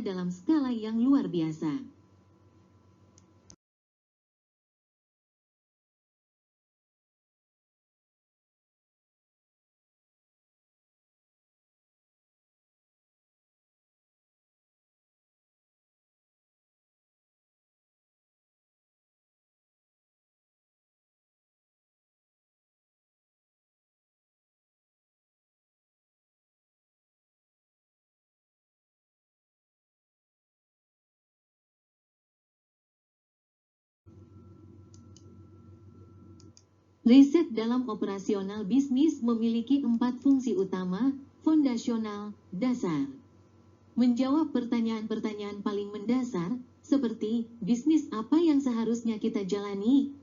dalam skala yang luar biasa. Riset dalam operasional bisnis memiliki 4 fungsi utama, fondasional, dasar. Menjawab pertanyaan-pertanyaan paling mendasar, seperti, bisnis apa yang seharusnya kita jalani?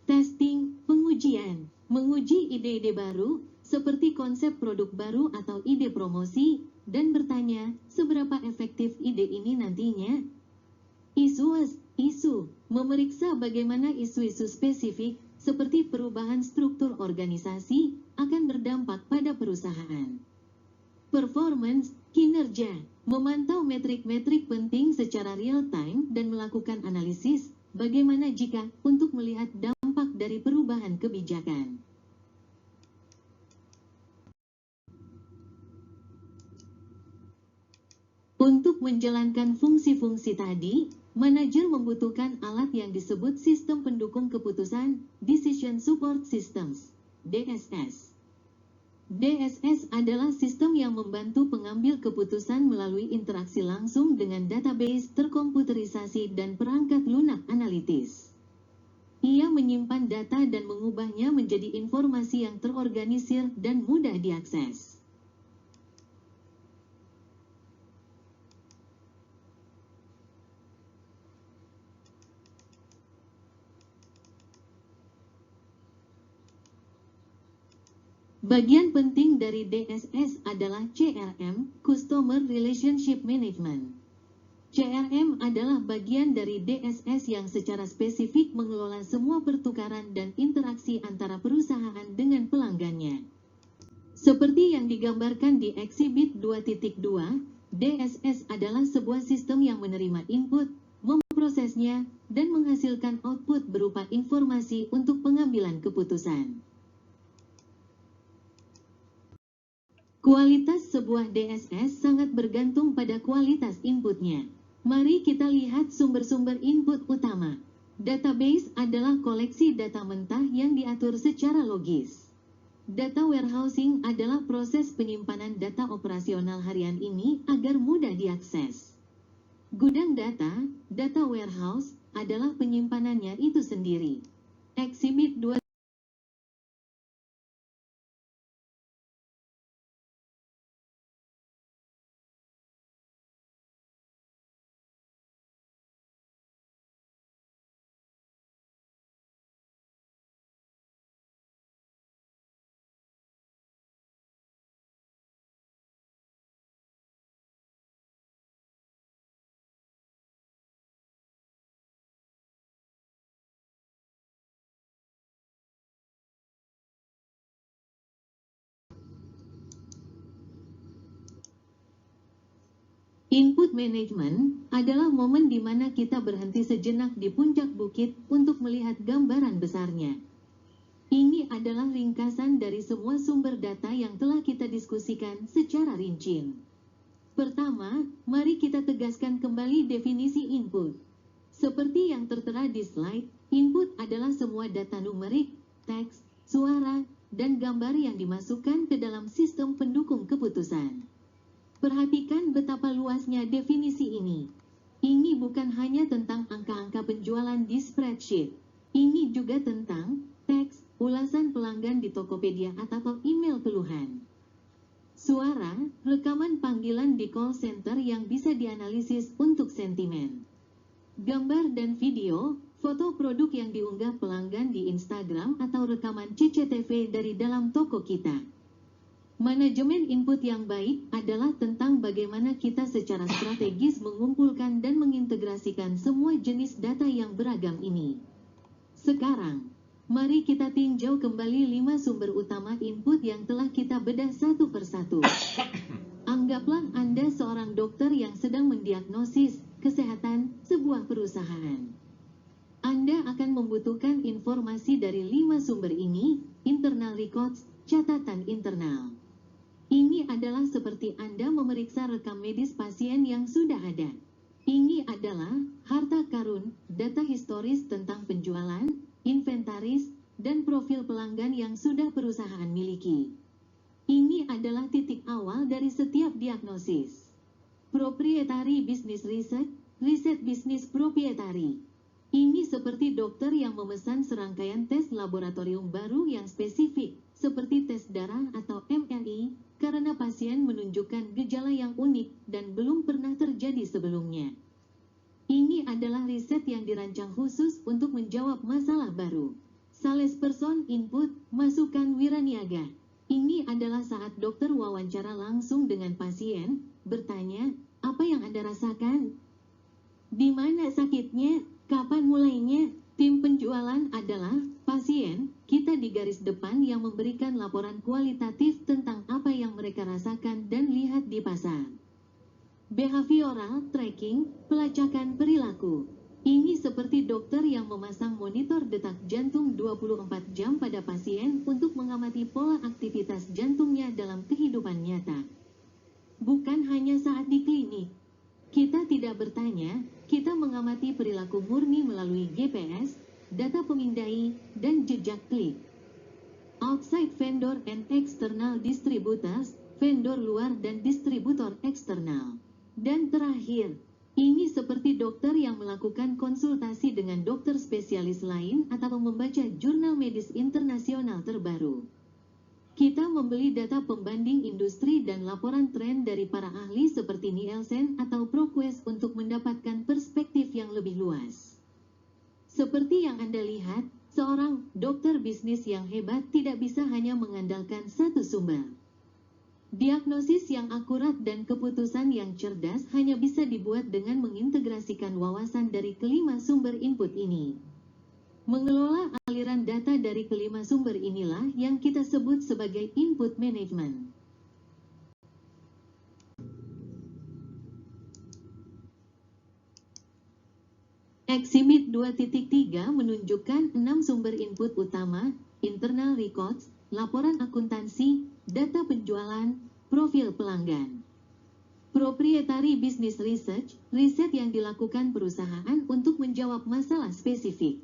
Testing, pengujian, menguji ide-ide baru, seperti konsep produk baru atau ide promosi, dan bertanya, seberapa efektif ide ini nantinya? Isu, memeriksa bagaimana isu-isu spesifik, seperti perubahan struktur organisasi, akan berdampak pada perusahaan. Performance, kinerja, memantau metrik-metrik penting secara real-time dan melakukan analisis, bagaimana jika untuk melihat dampak dari perubahan kebijakan. Untuk menjalankan fungsi-fungsi tadi, manajer membutuhkan alat yang disebut sistem pendukung keputusan, Decision Support Systems, DSS. DSS adalah sistem yang membantu pengambil keputusan melalui interaksi langsung dengan database terkomputerisasi dan perangkat lunak analitis. Ia menyimpan data dan mengubahnya menjadi informasi yang terorganisir dan mudah diakses. Bagian penting dari DSS adalah CRM, Customer Relationship Management. CRM adalah bagian dari DSS yang secara spesifik mengelola semua pertukaran dan interaksi antara perusahaan dengan pelanggannya. Seperti yang digambarkan di Exhibit 2.2, DSS adalah sebuah sistem yang menerima input, memprosesnya, dan menghasilkan output berupa informasi untuk pengambilan keputusan. Kualitas sebuah DSS sangat bergantung pada kualitas inputnya. Mari kita lihat sumber-sumber input utama. Database adalah koleksi data mentah yang diatur secara logis. Data warehousing adalah proses penyimpanan data operasional harian ini agar mudah diakses. Gudang data, data warehouse, adalah penyimpanannya itu sendiri. Exhibit 2. Input management adalah momen di mana kita berhenti sejenak di puncak bukit untuk melihat gambaran besarnya. Ini adalah ringkasan dari semua sumber data yang telah kita diskusikan secara rinci. Pertama, mari kita tegaskan kembali definisi input. Seperti yang tertera di slide, input adalah semua data numerik, teks, suara, dan gambar yang dimasukkan ke dalam sistem pendukung keputusan. Perhatikan betapa luasnya definisi ini. Ini bukan hanya tentang angka-angka penjualan di spreadsheet. Ini juga tentang teks, ulasan pelanggan di Tokopedia atau email keluhan. Suara, rekaman panggilan di call center yang bisa dianalisis untuk sentimen. Gambar dan video, foto produk yang diunggah pelanggan di Instagram atau rekaman CCTV dari dalam toko kita. Manajemen input yang baik adalah tentang bagaimana kita secara strategis mengumpulkan dan mengintegrasikan semua jenis data yang beragam ini. Sekarang, Mari kita tinjau kembali 5 sumber utama input yang telah kita bedah satu persatu. Anggaplah Anda seorang dokter yang sedang mendiagnosis kesehatan sebuah perusahaan. Anda akan membutuhkan informasi dari 5 sumber ini, internal records, catatan internal. Ini adalah seperti Anda memeriksa rekam medis pasien yang sudah ada. Ini adalah harta karun, data historis tentang penjualan, inventaris, dan profil pelanggan yang sudah perusahaan miliki. Ini adalah titik awal dari setiap diagnosis. Proprietary business research, riset bisnis proprietary. Ini seperti dokter yang memesan serangkaian tes laboratorium baru yang spesifik, seperti tes darah atau MRI, karena pasien menunjukkan gejala yang unik dan belum pernah terjadi sebelumnya. Ini adalah riset yang dirancang khusus untuk menjawab masalah baru. Salesperson input, masukan wiraniaga. Ini adalah saat dokter wawancara langsung dengan pasien, bertanya, apa yang Anda rasakan? Di mana sakitnya? Kapan mulainya? Tim penjualan adalah pasien, kita di garis depan yang memberikan laporan kualitatif tentang apa yang mereka rasakan dan lihat di pasar. Behavioral tracking, pelacakan perilaku. Ini seperti dokter yang memasang monitor detak jantung 24 jam pada pasien untuk mengamati pola aktivitas jantungnya dalam kehidupan nyata. Bukan hanya saat di klinik. Kita tidak bertanya, kita mengamati perilaku murni melalui GPS, data pemindai, dan jejak klik. Outside vendor and external distributors, vendor luar dan distributor eksternal. Dan terakhir, ini seperti dokter yang melakukan konsultasi dengan dokter spesialis lain atau membaca jurnal medis internasional terbaru. Kita membeli data pembanding industri dan laporan tren dari para ahli seperti Nielsen atau ProQuest untuk mendapatkan perspektif yang lebih luas. Seperti yang Anda lihat, seorang dokter bisnis yang hebat tidak bisa hanya mengandalkan satu sumber. Diagnosis yang akurat dan keputusan yang cerdas hanya bisa dibuat dengan mengintegrasikan wawasan dari kelima sumber input ini. Mengelola aliran data dari kelima sumber inilah yang kita sebut sebagai input management. Exhibit 2.3 menunjukkan 6 sumber input utama, internal records, laporan akuntansi, data penjualan, profil pelanggan. Proprietary business research, riset yang dilakukan perusahaan untuk menjawab masalah spesifik.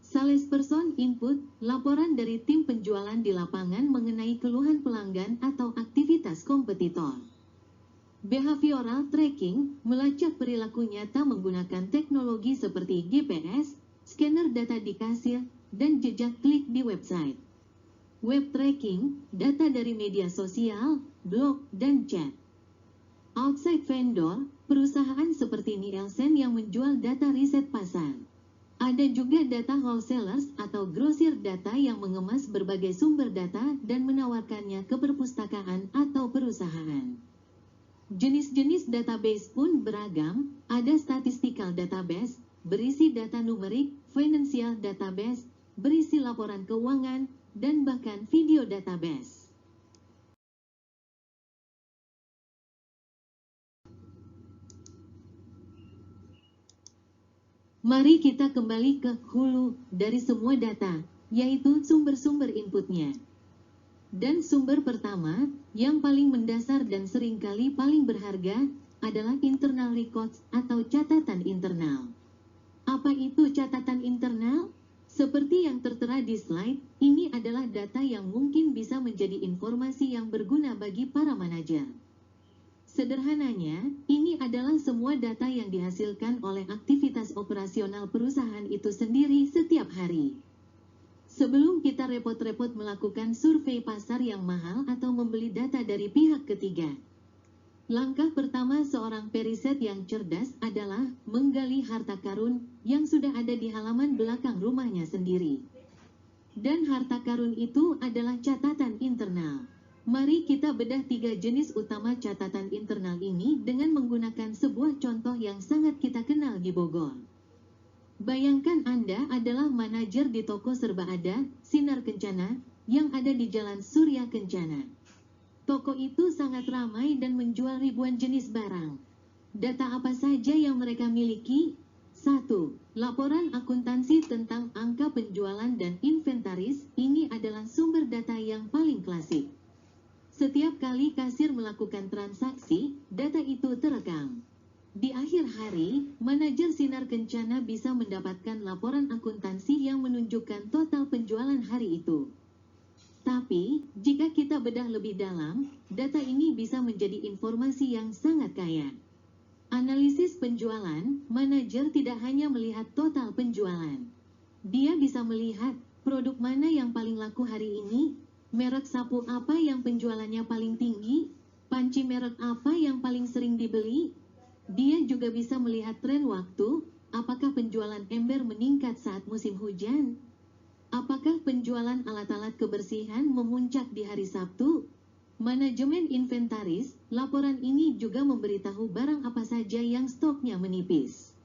Salesperson input, laporan dari tim penjualan di lapangan mengenai keluhan pelanggan atau aktivitas kompetitor. Behavioral tracking, melacak perilaku nyata menggunakan teknologi seperti GPS, scanner data di kasir, dan jejak klik di website. Web tracking, data dari media sosial, blog, dan chat. Outside vendor, perusahaan seperti Nielsen yang menjual data riset pasar. Ada juga data wholesalers atau grosir data yang mengemas berbagai sumber data dan menawarkannya ke perpustakaan atau perusahaan. Jenis-jenis database pun beragam, ada statistical database, berisi data numerik, financial database, berisi laporan keuangan, dan bahkan video database. Mari kita kembali ke hulu dari semua data, yaitu sumber-sumber inputnya. Dan sumber pertama, yang paling mendasar dan seringkali paling berharga, adalah internal records atau catatan internal. Apa itu catatan internal? Seperti yang tertera di slide, ini adalah data yang mungkin bisa menjadi informasi yang berguna bagi para manajer. Sederhananya, ini adalah semua data yang dihasilkan oleh aktivitas operasional perusahaan itu sendiri setiap hari. Sebelum kita repot-repot melakukan survei pasar yang mahal atau membeli data dari pihak ketiga. Langkah pertama seorang periset yang cerdas adalah menggali harta karun yang sudah ada di halaman belakang rumahnya sendiri. Dan harta karun itu adalah catatan internal. Mari kita bedah 3 jenis utama catatan internal ini dengan menggunakan sebuah contoh yang sangat kita kenal di Bogor. Bayangkan Anda adalah manajer di toko serba ada, Sinar Kencana, yang ada di Jalan Surya Kencana. Toko itu sangat ramai dan menjual ribuan jenis barang. Data apa saja yang mereka miliki? 1. Laporan akuntansi tentang angka penjualan dan inventaris. Ini adalah sumber data yang paling klasik. Setiap kali kasir melakukan transaksi, data itu terekam. Di akhir hari, manajer Sinar Kencana bisa mendapatkan laporan akuntansi yang menunjukkan total penjualan hari itu. Tapi, jika kita bedah lebih dalam, data ini bisa menjadi informasi yang sangat kaya. Analisis penjualan, manajer tidak hanya melihat total penjualan. Dia bisa melihat produk mana yang paling laku hari ini, merek sapu apa yang penjualannya paling tinggi, panci merek apa yang paling sering dibeli. Dia juga bisa melihat tren waktu, apakah penjualan ember meningkat saat musim hujan? Apakah penjualan alat-alat kebersihan memuncak di hari Sabtu? Manajemen inventaris, laporan ini juga memberitahu barang apa saja yang stoknya menipis.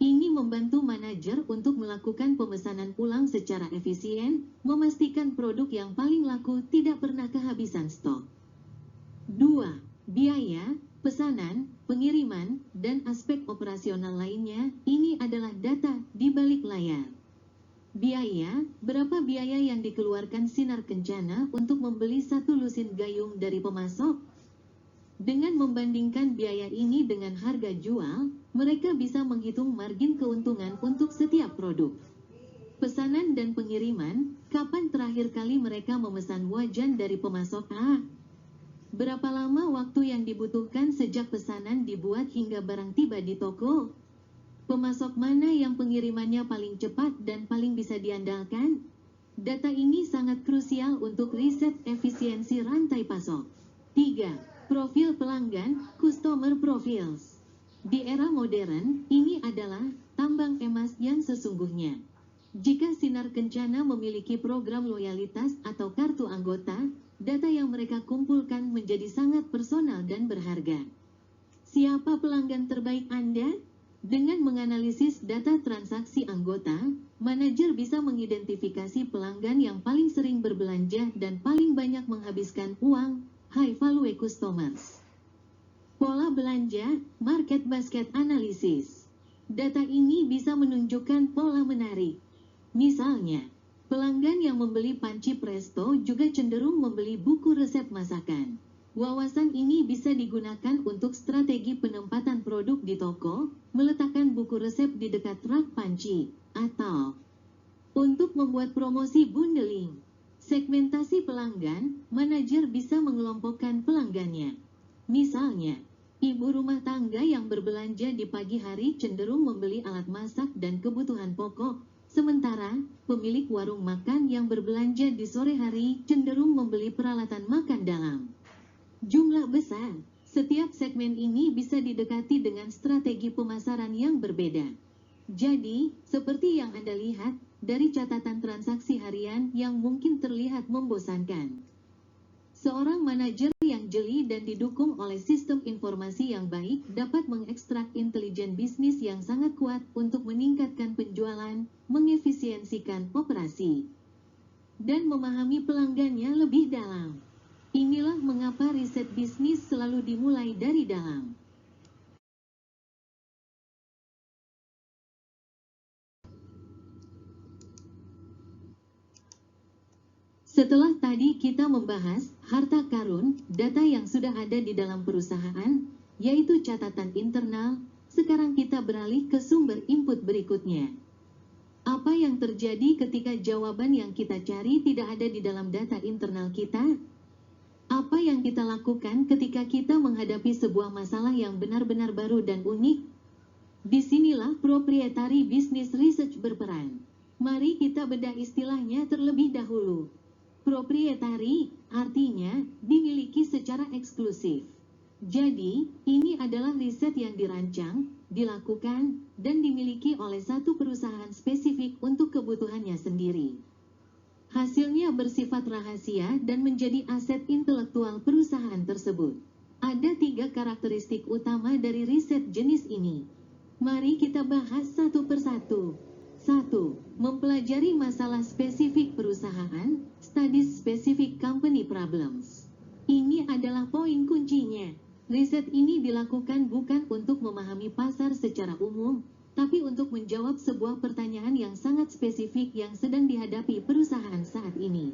Ini membantu manajer untuk melakukan pemesanan ulang secara efisien, memastikan produk yang paling laku tidak pernah kehabisan stok. 2. Biaya, pesanan, pengiriman, dan aspek operasional lainnya. Ini adalah data di balik layar. Biaya, berapa biaya yang dikeluarkan Sinar Kencana untuk membeli satu lusin gayung dari pemasok? Dengan membandingkan biaya ini dengan harga jual, mereka bisa menghitung margin keuntungan untuk setiap produk. Pesanan dan pengiriman, kapan terakhir kali mereka memesan wajan dari pemasok A? Berapa lama waktu yang dibutuhkan sejak pesanan dibuat hingga barang tiba di toko? Pemasok mana yang pengirimannya paling cepat dan paling bisa diandalkan? Data ini sangat krusial untuk riset efisiensi rantai pasok. 3. Profil pelanggan, customer profiles. Di era modern, ini adalah tambang emas yang sesungguhnya. Jika Sinar Kencana memiliki program loyalitas atau kartu anggota, data yang mereka kumpulkan menjadi sangat personal dan berharga. Siapa pelanggan terbaik Anda? Dengan menganalisis data transaksi anggota, manajer bisa mengidentifikasi pelanggan yang paling sering berbelanja dan paling banyak menghabiskan uang, high value customers. Pola belanja, market basket analysis. Data ini bisa menunjukkan pola menarik. Misalnya, pelanggan yang membeli panci Presto juga cenderung membeli buku resep masakan. Wawasan ini bisa digunakan untuk strategi penempatan produk di toko, meletakkan buku resep di dekat rak panci, atau untuk membuat promosi bundling. Segmentasi pelanggan, manajer bisa mengelompokkan pelanggannya. Misalnya, ibu rumah tangga yang berbelanja di pagi hari cenderung membeli alat masak dan kebutuhan pokok, sementara pemilik warung makan yang berbelanja di sore hari cenderung membeli peralatan makan dalam jumlah besar. Setiap segmen ini bisa didekati dengan strategi pemasaran yang berbeda. Jadi, seperti yang Anda lihat dari catatan transaksi harian yang mungkin terlihat membosankan. Seorang manajer yang jeli dan didukung oleh sistem informasi yang baik dapat mengekstrak intelijen bisnis yang sangat kuat untuk meningkatkan penjualan, mengefisiensikan operasi, dan memahami pelanggannya lebih dalam. Inilah mengapa riset bisnis selalu dimulai dari dalam. Setelah tadi kita membahas harta karun, data yang sudah ada di dalam perusahaan, yaitu catatan internal, sekarang kita beralih ke sumber input berikutnya. Apa yang terjadi ketika jawaban yang kita cari tidak ada di dalam data internal kita? Apa yang kita lakukan ketika kita menghadapi sebuah masalah yang benar-benar baru dan unik? Disinilah proprietary business research berperan. Mari kita bedah istilahnya terlebih dahulu. Proprietary artinya dimiliki secara eksklusif. Jadi, ini adalah riset yang dirancang, dilakukan, dan dimiliki oleh satu perusahaan spesifik untuk kebutuhannya sendiri. Hasilnya bersifat rahasia dan menjadi aset intelektual perusahaan tersebut. Ada 3 karakteristik utama dari riset jenis ini. Mari kita bahas satu persatu. 1. Mempelajari masalah spesifik perusahaan, studies specific company problems. Ini adalah poin kuncinya. Riset ini dilakukan bukan untuk memahami pasar secara umum, tapi untuk menjawab sebuah pertanyaan yang sangat spesifik yang sedang dihadapi perusahaan saat ini.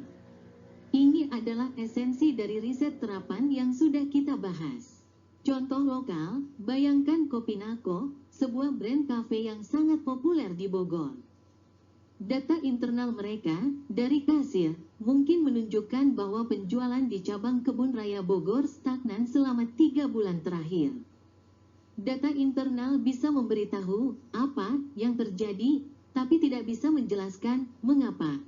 Ini adalah esensi dari riset terapan yang sudah kita bahas. Contoh lokal, bayangkan Kopinako, sebuah brand kafe yang sangat populer di Bogor. Data internal mereka, dari kasir, mungkin menunjukkan bahwa penjualan di cabang Kebun Raya Bogor stagnan selama 3 bulan terakhir. Data internal bisa memberitahu apa yang terjadi, tapi tidak bisa menjelaskan mengapa.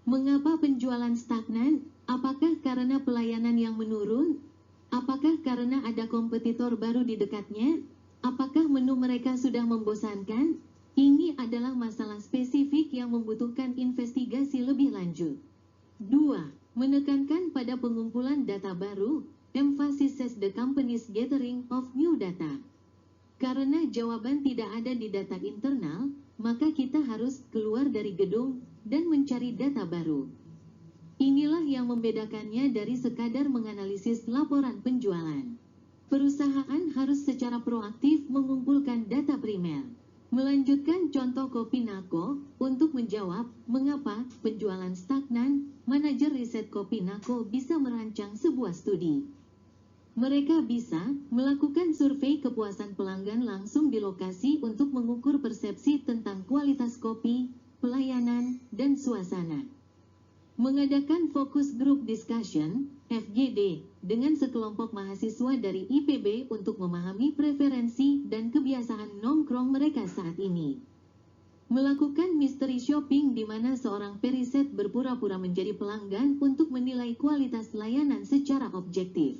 Mengapa penjualan stagnan? Apakah karena pelayanan yang menurun? Apakah karena ada kompetitor baru di dekatnya? Apakah menu mereka sudah membosankan? Ini adalah masalah spesifik yang membutuhkan investigasi lebih lanjut. 2. Menekankan pada pengumpulan data baru, emphasizes the company's gathering of new data. Karena jawaban tidak ada di data internal, maka kita harus keluar dari gedung dan mencari data baru. Inilah yang membedakannya dari sekadar menganalisis laporan penjualan. Perusahaan harus secara proaktif mengumpulkan data primer. Melanjutkan contoh Kopinako, untuk menjawab mengapa penjualan stagnan, manajer riset Kopinako bisa merancang sebuah studi. Mereka bisa melakukan survei kepuasan pelanggan langsung di lokasi untuk mengukur persepsi tentang kualitas kopi, pelayanan, dan suasana. Mengadakan focus group discussion, FGD, dengan sekelompok mahasiswa dari IPB untuk memahami preferensi dan kebiasaan nongkrong mereka saat ini. Melakukan mystery shopping di mana seorang periset berpura-pura menjadi pelanggan untuk menilai kualitas layanan secara objektif.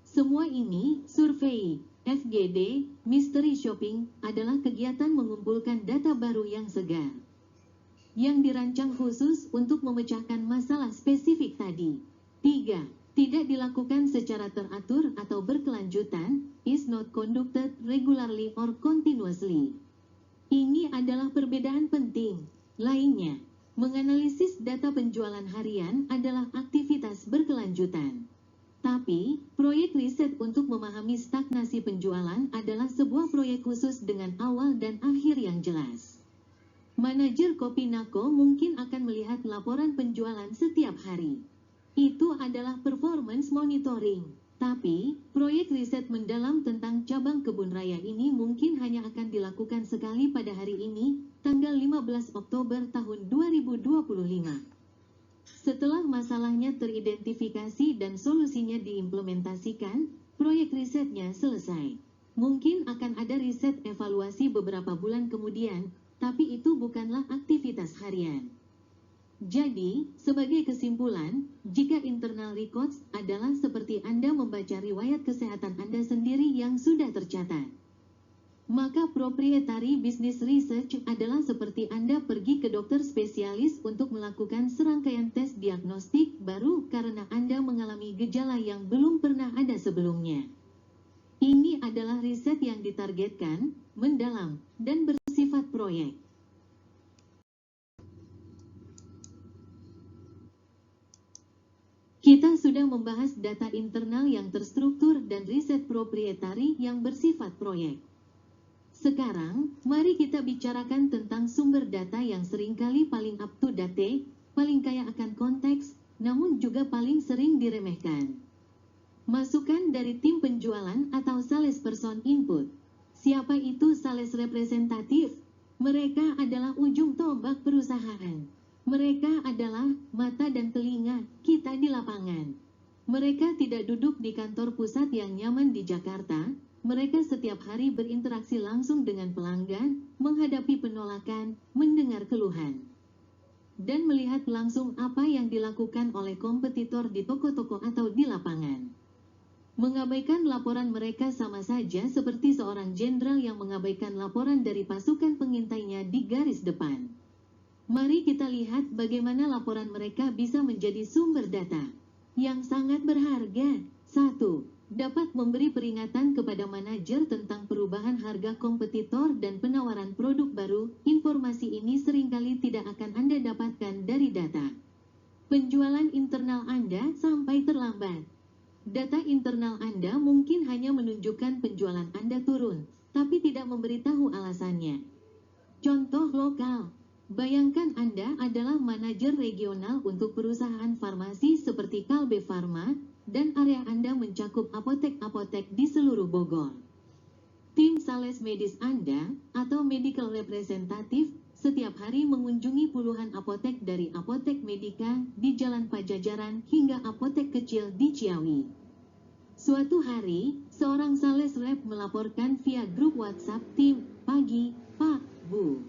Semua ini, survei, FGD, mystery shopping, adalah kegiatan mengumpulkan data baru yang segar, yang dirancang khusus untuk memecahkan masalah spesifik tadi. 3. Tidak dilakukan secara teratur atau berkelanjutan, is not conducted regularly or continuously. Ini adalah perbedaan penting. Lainnya, menganalisis data penjualan harian adalah aktivitas berkelanjutan. Tapi, proyek riset untuk memahami stagnasi penjualan adalah sebuah proyek khusus dengan awal dan akhir yang jelas. Manajer Kopinako mungkin akan melihat laporan penjualan setiap hari. Itu adalah performance monitoring. Tapi, proyek riset mendalam tentang cabang Kebun Raya ini mungkin hanya akan dilakukan sekali pada hari ini, tanggal 15 Oktober tahun 2025. Setelah masalahnya teridentifikasi dan solusinya diimplementasikan, proyek risetnya selesai. Mungkin akan ada riset evaluasi beberapa bulan kemudian, tapi itu bukanlah aktivitas harian. Jadi, sebagai kesimpulan, jika internal records adalah seperti Anda membaca riwayat kesehatan Anda sendiri yang sudah tercatat, maka proprietary business research adalah seperti Anda pergi ke dokter spesialis untuk melakukan serangkaian tes diagnostik baru karena Anda mengalami gejala yang belum pernah ada sebelumnya. Ini adalah riset yang ditargetkan, mendalam, dan bersifat proyek. Kita sudah membahas data internal yang terstruktur dan riset proprietary yang bersifat proyek. Sekarang, mari kita bicarakan tentang sumber data yang seringkali paling up to date, paling kaya akan konteks, namun juga paling sering diremehkan. Masukan dari tim penjualan atau salesperson input. Siapa itu sales representatif? Mereka adalah ujung tombak perusahaan. Mereka adalah mata dan telinga kita di lapangan. Mereka tidak duduk di kantor pusat yang nyaman di Jakarta. Mereka setiap hari berinteraksi langsung dengan pelanggan, menghadapi penolakan, mendengar keluhan, dan melihat langsung apa yang dilakukan oleh kompetitor di toko-toko atau di lapangan. Mengabaikan laporan mereka sama saja seperti seorang jenderal yang mengabaikan laporan dari pasukan pengintainya di garis depan. Mari kita lihat bagaimana laporan mereka bisa menjadi sumber data yang sangat berharga. 1. dapat memberi peringatan kepada manajer tentang perubahan harga kompetitor dan penawaran produk baru. Informasi ini seringkali tidak akan Anda dapatkan dari data penjualan internal Anda sampai terlambat. Data internal Anda mungkin hanya menunjukkan penjualan Anda turun, tapi tidak memberitahu alasannya. Contoh lokal. Bayangkan Anda adalah manajer regional untuk perusahaan farmasi seperti Kalbe Farma, dan area Anda mencakup apotek-apotek di seluruh Bogor. Tim sales medis Anda, atau medical representative, setiap hari mengunjungi puluhan apotek dari Apotek Medika di Jalan Pajajaran hingga apotek kecil di Ciawi. Suatu hari, seorang sales rep melaporkan via grup WhatsApp tim, "Pagi, Pak, Bu.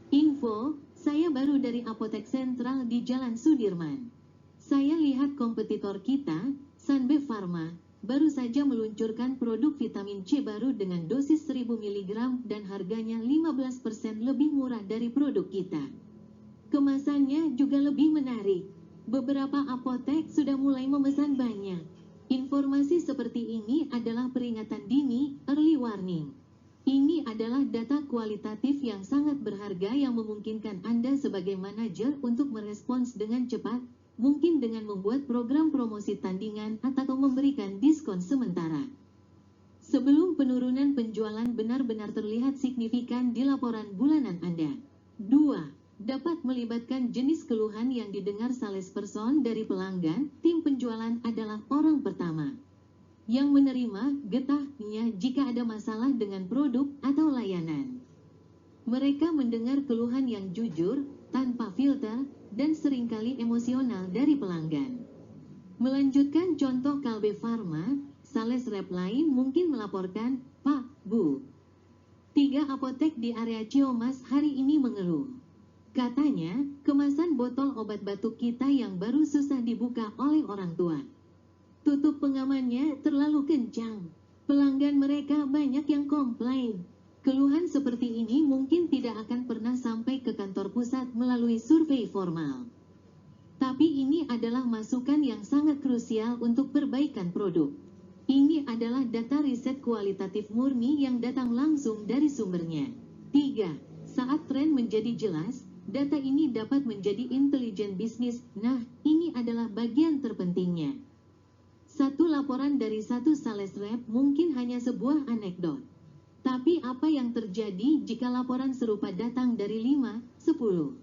Info, saya baru dari apotek sentral di Jalan Sudirman. Saya lihat kompetitor kita, Sanbe Pharma, baru saja meluncurkan produk vitamin C baru dengan dosis 1000 mg dan harganya 15% lebih murah dari produk kita. Kemasannya juga lebih menarik. Beberapa apotek sudah mulai memesan banyak." Informasi seperti ini adalah peringatan dini, early warning. Ini adalah data kualitatif yang sangat berharga yang memungkinkan Anda sebagai manajer untuk merespons dengan cepat, mungkin dengan membuat program promosi tandingan atau memberikan diskon sementara. Sebelum penurunan penjualan benar-benar terlihat signifikan di laporan bulanan Anda. 2. Dapat melibatkan jenis keluhan yang didengar salesperson dari pelanggan. Tim penjualan adalah orang pertama yang menerima getahnya jika ada masalah dengan produk atau layanan. Mereka mendengar keluhan yang jujur, tanpa filter, dan seringkali emosional dari pelanggan. Melanjutkan contoh Kalbe Pharma, sales rep lain mungkin melaporkan, "Pak, Bu, 3 apotek di area Ciomas hari ini mengeluh. Katanya, kemasan botol obat batuk kita yang baru susah dibuka oleh orang tua. Tutup pengamannya terlalu kencang. Pelanggan mereka banyak yang komplain." Keluhan seperti ini mungkin tidak akan pernah sampai ke kantor pusat melalui survei formal. Tapi ini adalah masukan yang sangat krusial untuk perbaikan produk. Ini adalah data riset kualitatif murni yang datang langsung dari sumbernya. 3. Saat tren menjadi jelas, data ini dapat menjadi intelijen bisnis. Nah, ini adalah bagian terpentingnya. Satu laporan dari satu sales rep mungkin hanya sebuah anekdot. Tapi apa yang terjadi jika laporan serupa datang dari 5, 10,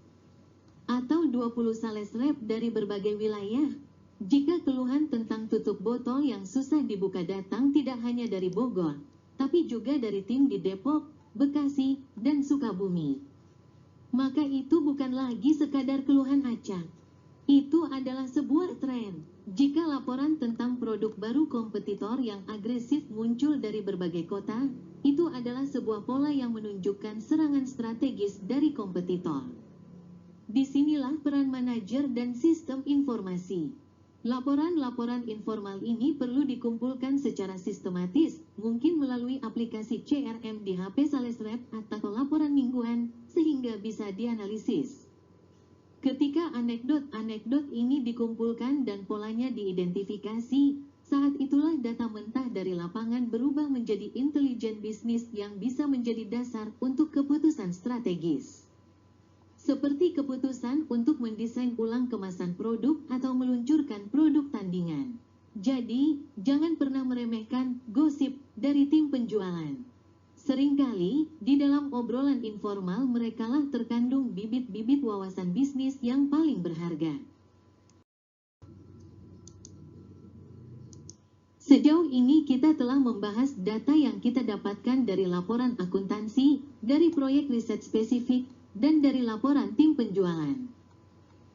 atau 20 sales rep dari berbagai wilayah? Jika keluhan tentang tutup botol yang susah dibuka datang tidak hanya dari Bogor, tapi juga dari tim di Depok, Bekasi, dan Sukabumi, maka itu bukan lagi sekadar keluhan acak. Itu adalah sebuah tren. Jika laporan tentang produk baru kompetitor yang agresif muncul dari berbagai kota, itu adalah sebuah pola yang menunjukkan serangan strategis dari kompetitor. Disinilah peran manajer dan sistem informasi. Laporan-laporan informal ini perlu dikumpulkan secara sistematis, mungkin melalui aplikasi CRM di HP sales rep atau laporan mingguan, sehingga bisa dianalisis. Ketika anekdot-anekdot ini dikumpulkan dan polanya diidentifikasi, saat itulah data mentah dari lapangan berubah menjadi intelijen bisnis yang bisa menjadi dasar untuk keputusan strategis. Seperti keputusan untuk mendesain ulang kemasan produk atau meluncurkan produk tandingan. Jadi, jangan pernah meremehkan gosip dari tim penjualan. Seringkali, di dalam obrolan informal merekalah terkandung bibit-bibit wawasan bisnis yang paling berharga. Sejauh ini kita telah membahas data yang kita dapatkan dari laporan akuntansi, dari proyek riset spesifik, dan dari laporan tim penjualan.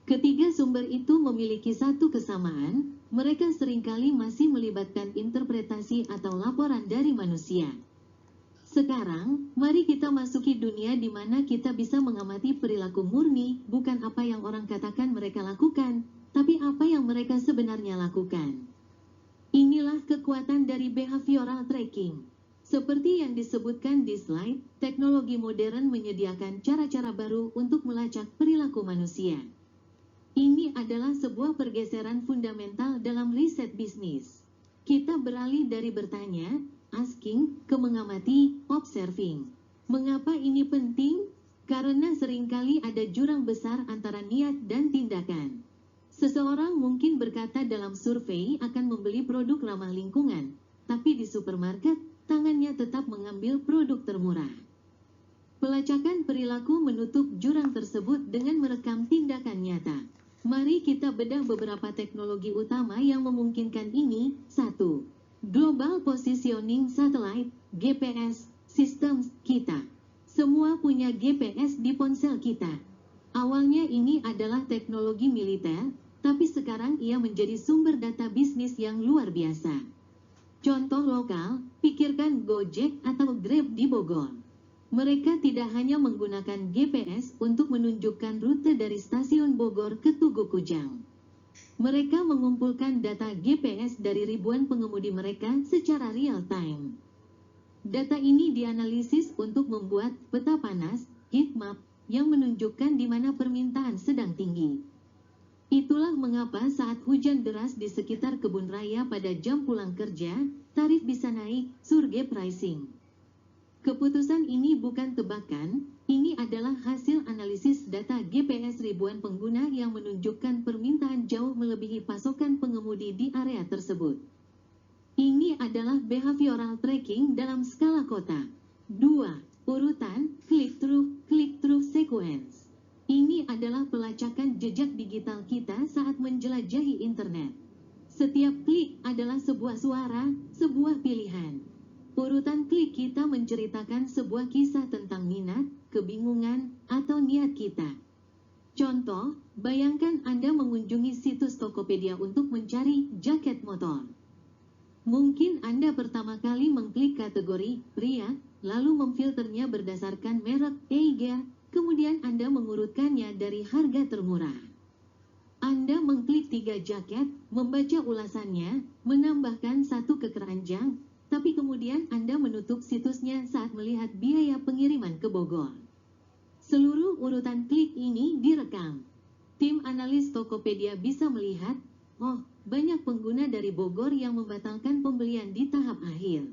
Ketiga sumber itu memiliki satu kesamaan, mereka seringkali masih melibatkan interpretasi atau laporan dari manusia. Sekarang, mari kita masuki dunia di mana kita bisa mengamati perilaku murni, bukan apa yang orang katakan mereka lakukan, tapi apa yang mereka sebenarnya lakukan. Inilah kekuatan dari behavioral tracking. Seperti yang disebutkan di slide, teknologi modern menyediakan cara-cara baru untuk melacak perilaku manusia. Ini adalah sebuah pergeseran fundamental dalam riset bisnis. Kita beralih dari bertanya, asking, ke mengamati, observing. Mengapa ini penting? Karena seringkali ada jurang besar antara niat dan tindakan. Seseorang mungkin berkata dalam survei akan membeli produk ramah lingkungan, tapi di supermarket, tangannya tetap mengambil produk termurah. Pelacakan perilaku menutup jurang tersebut dengan merekam tindakan nyata. Mari kita bedah beberapa teknologi utama yang memungkinkan ini. 1. Global Positioning Satellite, GPS, sistem kita. Semua punya GPS di ponsel kita. Awalnya ini adalah teknologi militer, tapi sekarang ia menjadi sumber data bisnis yang luar biasa. Contoh lokal, pikirkan Gojek atau Grab di Bogor. Mereka tidak hanya menggunakan GPS untuk menunjukkan rute dari stasiun Bogor ke Tugu Kujang. Mereka mengumpulkan data GPS dari ribuan pengemudi mereka secara real time. Data ini dianalisis untuk membuat peta panas, heat map, yang menunjukkan di mana permintaan sedang tinggi. Itulah mengapa saat hujan deras di sekitar kebun raya pada jam pulang kerja, tarif bisa naik, surge pricing. Keputusan ini bukan tebakan, ini adalah hasil analisis data GPS ribuan pengguna yang menunjukkan permintaan jauh melebihi pasokan pengemudi di area tersebut. Ini adalah behavioral tracking dalam skala kota. 2. Urutan click-through sequence. Ini adalah pelacakan jejak digital kita saat menjelajahi internet. Setiap klik adalah sebuah suara, sebuah pilihan. Urutan klik kita menceritakan sebuah kisah tentang minat, kebingungan, atau niat kita. Contoh, bayangkan Anda mengunjungi situs Tokopedia untuk mencari jaket motor. Mungkin Anda pertama kali mengklik kategori pria, lalu memfilternya berdasarkan merek EIGA, kemudian Anda mengurutkannya dari harga termurah. Anda mengklik 3 jaket, membaca ulasannya, menambahkan 1 keranjang, tapi kemudian Anda menutup situsnya saat melihat biaya pengiriman ke Bogor. Seluruh urutan klik ini direkam. Tim analis Tokopedia bisa melihat, oh, banyak pengguna dari Bogor yang membatalkan pembelian di tahap akhir.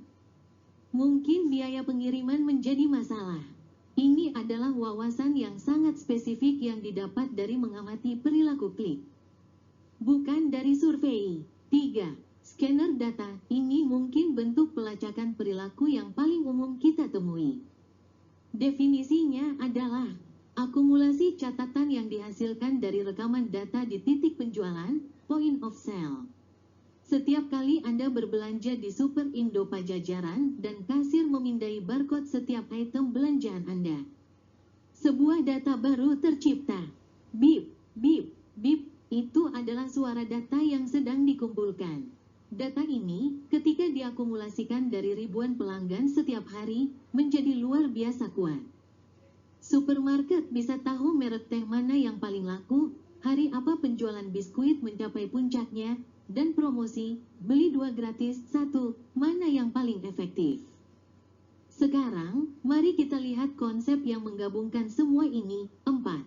Mungkin biaya pengiriman menjadi masalah. Ini adalah wawasan yang sangat spesifik yang didapat dari mengamati perilaku klik. Bukan dari survei. 3. Scanner data, ini mungkin bentuk pelacakan perilaku yang paling umum kita temui. Definisinya adalah akumulasi catatan yang dihasilkan dari rekaman data di titik penjualan, point of sale. Setiap kali Anda berbelanja di Super Indo Pajajaran dan kasir memindai barcode setiap item belanjaan Anda. Sebuah data baru tercipta. Bip, bip, bip, itu adalah suara data yang sedang dikumpulkan. Data ini, ketika diakumulasikan dari ribuan pelanggan setiap hari, menjadi luar biasa kuat. Supermarket bisa tahu merek teh mana yang paling laku, hari apa penjualan biskuit mencapai puncaknya, dan promosi, beli 2 gratis 1, mana yang paling efektif. Sekarang, mari kita lihat konsep yang menggabungkan semua ini. 4.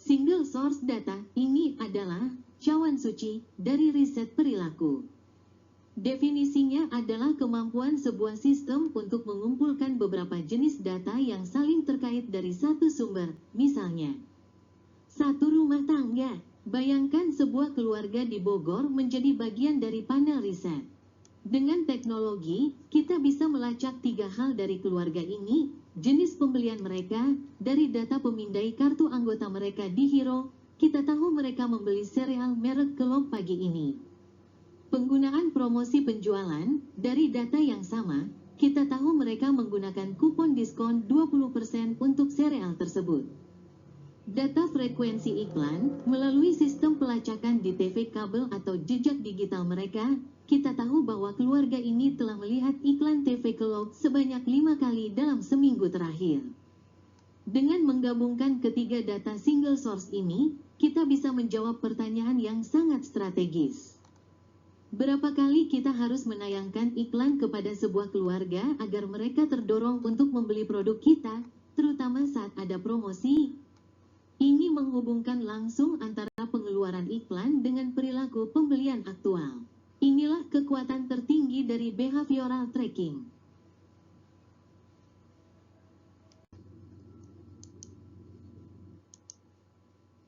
Single source data, ini adalah cawan suci dari riset perilaku. Definisinya adalah kemampuan sebuah sistem untuk mengumpulkan beberapa jenis data yang saling terkait dari satu sumber. Misalnya, satu rumah tangga. Bayangkan sebuah keluarga di Bogor menjadi bagian dari panel riset. Dengan teknologi, kita bisa melacak 3 hal dari keluarga ini, jenis pembelian mereka, dari data pemindai kartu anggota mereka di Hero, kita tahu mereka membeli sereal merek Kellogg pagi ini. Penggunaan promosi penjualan, dari data yang sama, kita tahu mereka menggunakan kupon diskon 20% untuk sereal tersebut. Data frekuensi iklan, melalui sistem pelacakan di TV kabel atau jejak digital mereka, kita tahu bahwa keluarga ini telah melihat iklan TV Kellogg sebanyak 5 kali dalam seminggu terakhir. Dengan menggabungkan ketiga data single source ini, kita bisa menjawab pertanyaan yang sangat strategis. Berapa kali kita harus menayangkan iklan kepada sebuah keluarga agar mereka terdorong untuk membeli produk kita, terutama saat ada promosi? Ini menghubungkan langsung antara pengeluaran iklan dengan perilaku pembelian aktual. Inilah kekuatan tertinggi dari behavioral tracking.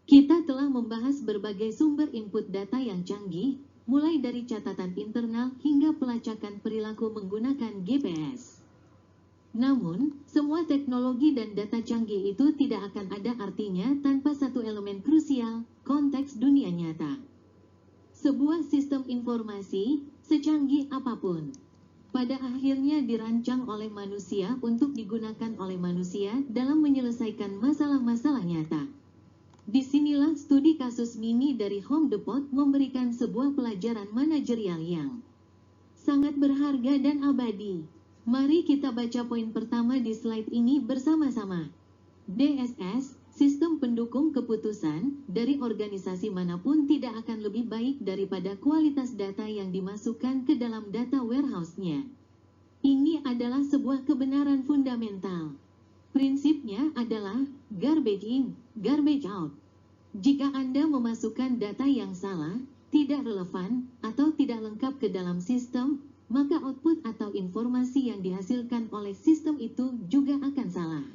Kita telah membahas berbagai sumber input data yang canggih, mulai dari catatan internal hingga pelacakan perilaku menggunakan GPS. Namun, semua teknologi dan data canggih itu tidak akan ada artinya tanpa satu elemen krusial, konteks dunia nyata. Sebuah sistem informasi, secanggih apapun, pada akhirnya dirancang oleh manusia untuk digunakan oleh manusia dalam menyelesaikan masalah-masalah nyata. Disinilah studi kasus Mini dari Home Depot memberikan sebuah pelajaran manajerial yang sangat berharga dan abadi. Mari kita baca poin pertama di slide ini bersama-sama. DSS, sistem pendukung keputusan, dari organisasi manapun tidak akan lebih baik daripada kualitas data yang dimasukkan ke dalam data warehouse-nya. Ini adalah sebuah kebenaran fundamental. Prinsipnya adalah garbage in, garbage out. Jika Anda memasukkan data yang salah, tidak relevan, atau tidak lengkap ke dalam sistem, maka output atau informasi yang dihasilkan oleh sistem itu juga akan salah.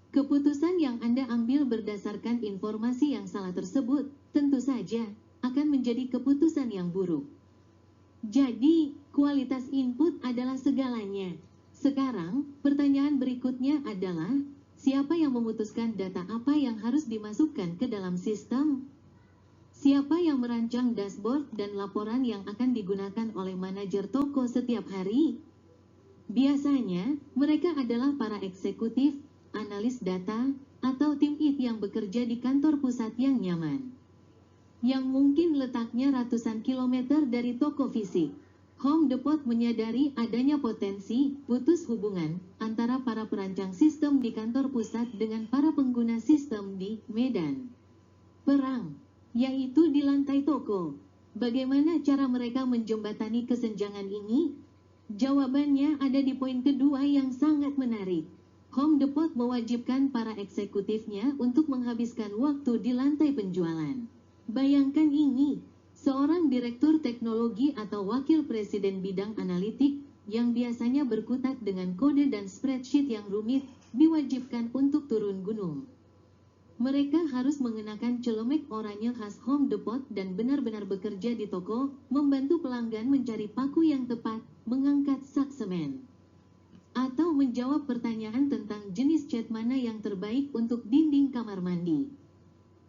Keputusan yang Anda ambil berdasarkan informasi yang salah tersebut, tentu saja, akan menjadi keputusan yang buruk. Jadi, kualitas input adalah segalanya. Sekarang, pertanyaan berikutnya adalah, siapa yang memutuskan data apa yang harus dimasukkan ke dalam sistem? Siapa yang merancang dashboard dan laporan yang akan digunakan oleh manajer toko setiap hari? Biasanya, mereka adalah para eksekutif, analis data, atau tim IT yang bekerja di kantor pusat yang nyaman, yang mungkin letaknya ratusan kilometer dari toko fisik. Home Depot menyadari adanya potensi putus hubungan antara para perancang sistem di kantor pusat dengan para pengguna sistem di medan perang, yaitu di lantai toko. Bagaimana cara mereka menjembatani kesenjangan ini? Jawabannya ada di poin kedua yang sangat menarik. Home Depot mewajibkan para eksekutifnya untuk menghabiskan waktu di lantai penjualan. Bayangkan ini, seorang direktur teknologi atau wakil presiden bidang analitik yang biasanya berkutat dengan kode dan spreadsheet yang rumit, diwajibkan untuk turun gunung. Mereka harus mengenakan celemek oranye khas Home Depot dan benar-benar bekerja di toko, membantu pelanggan mencari paku yang tepat, mengangkat sak semen, atau menjawab pertanyaan tentang jenis cat mana yang terbaik untuk dinding kamar mandi.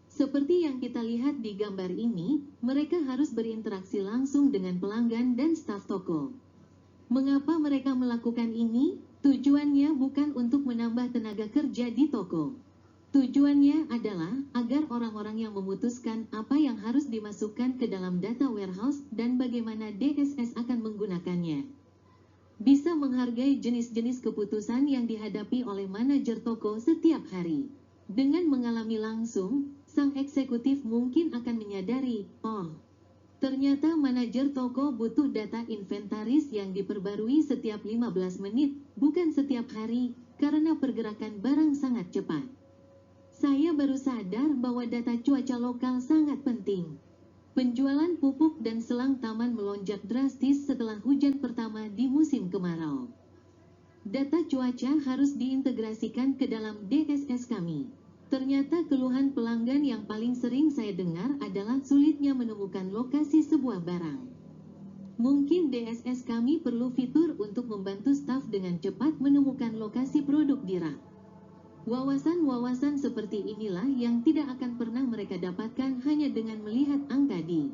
Seperti yang kita lihat di gambar ini, mereka harus berinteraksi langsung dengan pelanggan dan staf toko. Mengapa mereka melakukan ini? Tujuannya bukan untuk menambah tenaga kerja di toko. Tujuannya adalah agar orang-orang yang memutuskan apa yang harus dimasukkan ke dalam data warehouse dan bagaimana DSS akan menggunakannya, bisa menghargai jenis-jenis keputusan yang dihadapi oleh manajer toko setiap hari. Dengan mengalami langsung, sang eksekutif mungkin akan menyadari, oh, ternyata manajer toko butuh data inventaris yang diperbarui setiap 15 menit, bukan setiap hari, karena pergerakan barang sangat cepat. Saya baru sadar bahwa data cuaca lokal sangat penting. Penjualan pupuk dan selang taman melonjak drastis setelah hujan pertama di musim kemarau. Data cuaca harus diintegrasikan ke dalam DSS kami. Ternyata keluhan pelanggan yang paling sering saya dengar adalah sulitnya menemukan lokasi sebuah barang. Mungkin DSS kami perlu fitur untuk membantu staf dengan cepat menemukan lokasi produk di rak. Wawasan-wawasan seperti inilah yang tidak akan pernah mereka dapatkan hanya dengan melihat angka di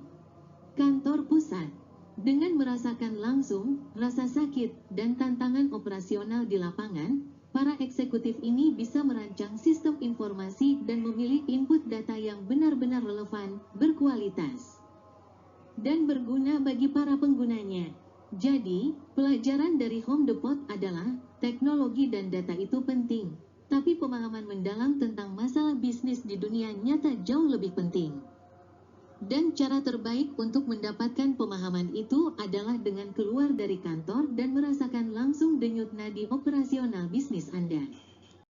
kantor pusat. Dengan merasakan langsung rasa sakit dan tantangan operasional di lapangan, para eksekutif ini bisa merancang sistem informasi dan memilih input data yang benar-benar relevan, berkualitas, dan berguna bagi para penggunanya. Jadi, pelajaran dari Home Depot adalah, teknologi dan data itu penting, tapi pemahaman mendalam tentang masalah bisnis di dunia nyata jauh lebih penting. Dan cara terbaik untuk